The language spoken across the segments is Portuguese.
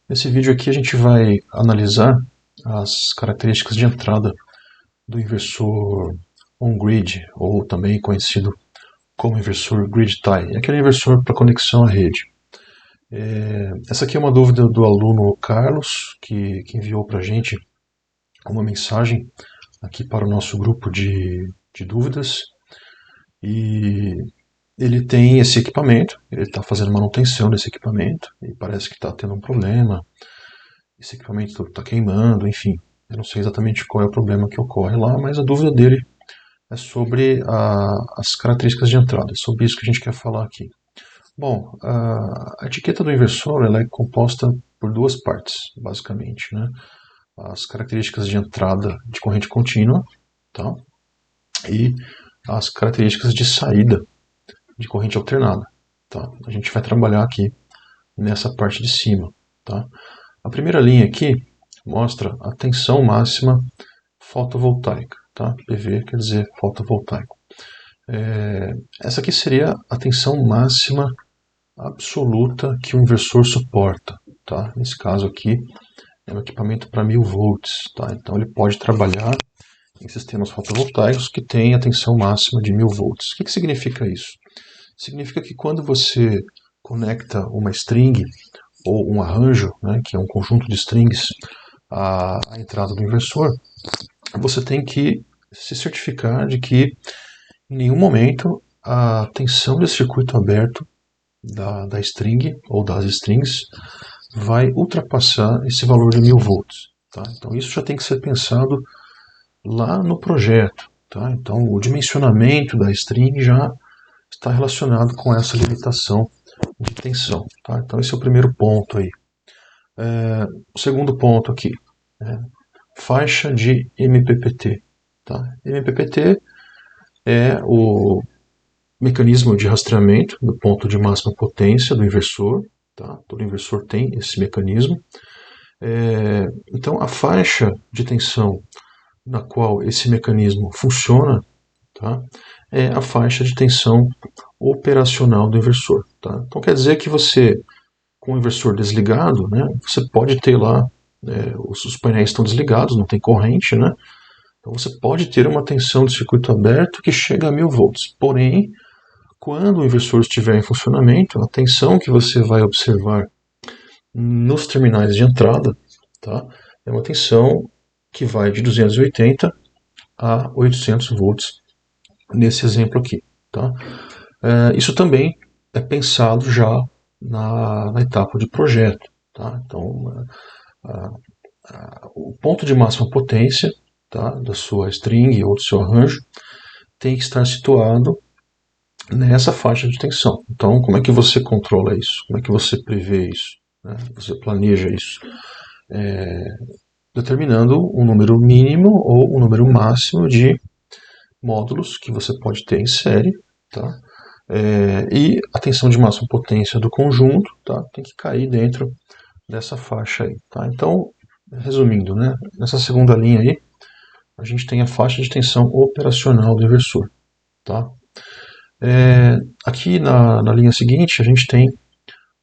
Nesse vídeo aqui a gente vai analisar as características de entrada do inversor on-grid, ou também conhecido como inversor grid tie, é aquele inversor para conexão à rede. Essa aqui é uma dúvida do aluno Carlos, que enviou para a gente uma mensagem aqui para o nosso grupo de dúvidas, e ele tem esse equipamento, ele está fazendo manutenção desse equipamento, e parece que está tendo um problema, esse equipamento está queimando, enfim. Eu não sei exatamente qual é o problema que ocorre lá, mas a dúvida dele é sobre as características de entrada, é sobre isso que a gente quer falar aqui. Bom, a etiqueta do inversor ela é composta por duas partes, basicamente, né? As características de entrada de corrente contínua, tá? E as características de saída de corrente alternada, tá? A gente vai trabalhar aqui nessa parte de cima, tá? A primeira linha aqui mostra a tensão máxima fotovoltaica, tá? PV quer dizer fotovoltaico. Essa aqui seria a tensão máxima absoluta que o inversor suporta, tá? Nesse caso aqui é um equipamento para 1000 volts, tá? Então ele pode trabalhar em sistemas fotovoltaicos que têm a tensão máxima de 1000 volts. O que significa isso? Significa que quando você conecta uma string ou um arranjo, né, que é um conjunto de strings, à entrada do inversor, você tem que se certificar de que em nenhum momento a tensão desse circuito aberto da string ou das strings vai ultrapassar esse valor de 1000 volts. Tá? Então isso já tem que ser pensado lá no projeto. Tá? Então o dimensionamento da string já está relacionado com essa limitação de tensão. Tá? Então esse é o primeiro ponto aí. O segundo ponto aqui, faixa de MPPT. Tá? MPPT é o mecanismo de rastreamento do ponto de máxima potência do inversor. Tá? Todo inversor tem esse mecanismo. Então, a faixa de tensão na qual esse mecanismo funciona, tá? É a faixa de tensão operacional do inversor. Tá? Então, quer dizer que você, com o inversor desligado, né, você pode ter lá, os painéis estão desligados, não tem corrente, né? Então você pode ter uma tensão de circuito aberto que chega a 1000 volts. Porém, quando o inversor estiver em funcionamento, a tensão que você vai observar nos terminais de entrada, tá, é uma tensão que vai de 280 a 800 volts nesse exemplo aqui. Tá? Isso também é pensado já na etapa de projeto. Tá? Então, o ponto de máxima potência, tá, da sua string ou do seu arranjo tem que estar situado nessa faixa de tensão. Então, como é que você controla isso? Como é que você prevê isso? Né? Você planeja isso? Determinando um número mínimo ou um número máximo de módulos que você pode ter em série, tá? E a tensão de máxima potência do conjunto, tá? Tem que cair dentro dessa faixa aí, tá? Então, resumindo, né? Nessa segunda linha aí, a gente tem a faixa de tensão operacional do inversor, tá? Aqui na linha seguinte, a gente tem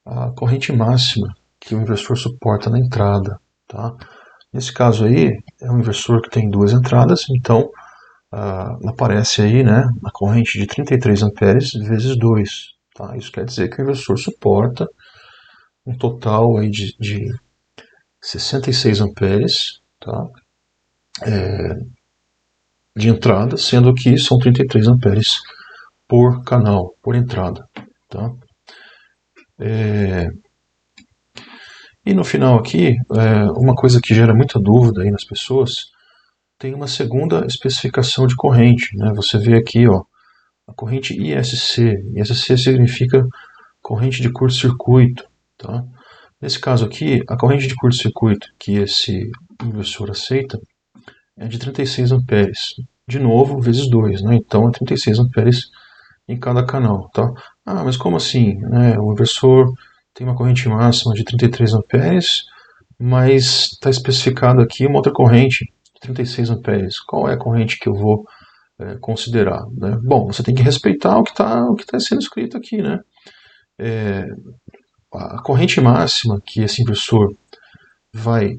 a corrente máxima que o inversor suporta na entrada, tá? Nesse caso aí, é um inversor que tem duas entradas, então aparece aí, né, a corrente de 33 amperes vezes 2. Tá? Isso quer dizer que o inversor suporta um total aí de 66 amperes, tá? De entrada, sendo que são 33 amperes por canal, por entrada. Tá? E no final aqui, uma coisa que gera muita dúvida aí nas pessoas, tem uma segunda especificação de corrente. Né? Você vê aqui, ó, a corrente ISC. ISC significa corrente de curto-circuito. Tá? Nesse caso aqui, a corrente de curto-circuito que esse inversor aceita é de 36 amperes. De novo, vezes 2, né? Então é 36 amperes em cada canal. Tá? Ah, mas como assim? O inversor tem uma corrente máxima de 33 amperes, mas está especificado aqui uma outra corrente de 36 amperes. Qual é a corrente que eu vou considerar? Né? Bom, você tem que respeitar o que tá sendo escrito aqui. Né? A corrente máxima que esse inversor vai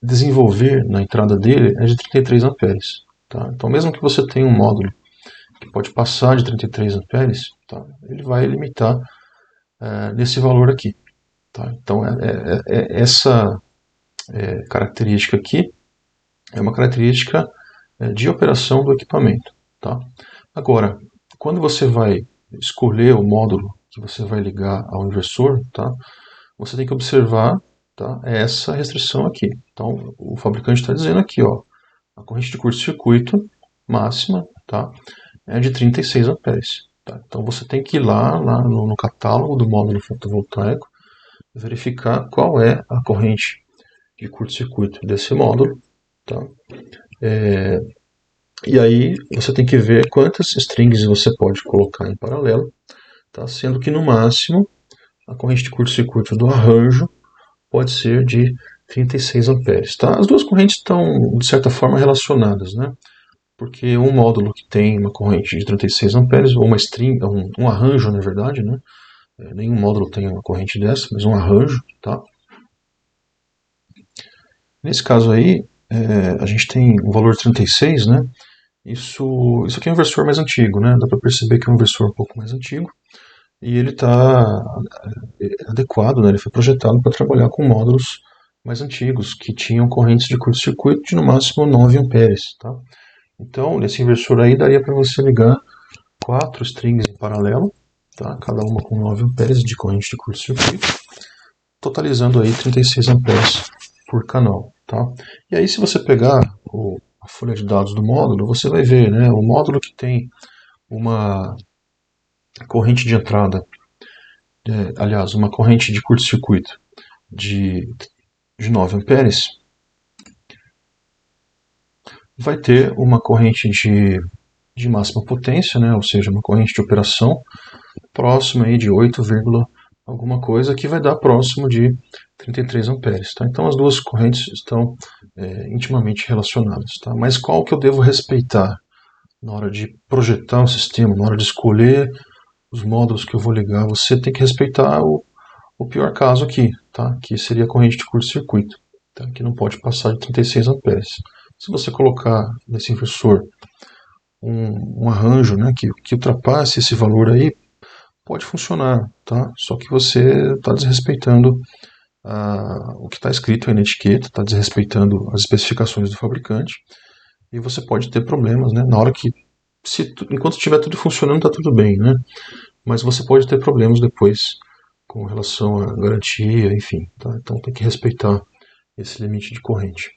desenvolver na entrada dele é de 33 amperes. Tá? Então, mesmo que você tenha um módulo que pode passar de 33 amperes, tá? Ele vai limitar nesse valor aqui. Tá? Então, essa característica aqui é uma característica de operação do equipamento. Tá? Agora, quando você vai escolher o módulo que você vai ligar ao inversor, tá? Você tem que observar, tá, essa restrição aqui. Então, o fabricante está dizendo aqui, ó, a corrente de curto-circuito máxima, tá, é de 36 amperes. Tá? Então, você tem que ir lá no catálogo do módulo fotovoltaico, verificar qual é a corrente de curto-circuito desse módulo. Tá? E aí, você tem que ver quantas strings você pode colocar em paralelo, tá? Sendo que, no máximo, a corrente de curto-circuito do arranjo pode ser de 36 amperes. Tá? As duas correntes estão, de certa forma, relacionadas, né? Porque um módulo que tem uma corrente de 36 amperes, ou uma string, um arranjo, na verdade, né? Nenhum módulo tem uma corrente dessa, mas um arranjo, tá? Nesse caso aí, a gente tem um valor de 36, né? Isso aqui é um inversor mais antigo, né? Dá para perceber que é um inversor um pouco mais antigo. E ele está adequado, né? Ele foi projetado para trabalhar com módulos mais antigos, que tinham correntes de curto-circuito de no máximo 9 amperes. Tá? Então, nesse inversor aí, daria para você ligar 4 strings em paralelo, tá? Cada uma com 9 amperes de corrente de curto-circuito, totalizando aí 36 amperes por canal. Tá? E aí, se você pegar a folha de dados do módulo, você vai ver, né? O módulo que tem uma corrente de entrada, aliás, uma corrente de curto-circuito de 9 amperes, vai ter uma corrente de máxima potência, né, ou seja, uma corrente de operação próxima aí de 8, alguma coisa, que vai dar próximo de 33 amperes. Tá? Então as duas correntes estão intimamente relacionadas. Tá? Mas qual que eu devo respeitar na hora de projetar o sistema, na hora de escolher os módulos que eu vou ligar? Você tem que respeitar o pior caso aqui, tá? Que seria a corrente de curto-circuito, tá? Que não pode passar de 36 amperes. Se você colocar nesse inversor um arranjo, né, que ultrapasse esse valor aí, pode funcionar, tá? Só que você está desrespeitando o que está escrito aí na etiqueta, está desrespeitando as especificações do fabricante, e você pode ter problemas, né? Na hora que, enquanto estiver tudo funcionando, está tudo bem, né? Mas você pode ter problemas depois com relação à garantia, enfim, tá? Então tem que respeitar esse limite de corrente.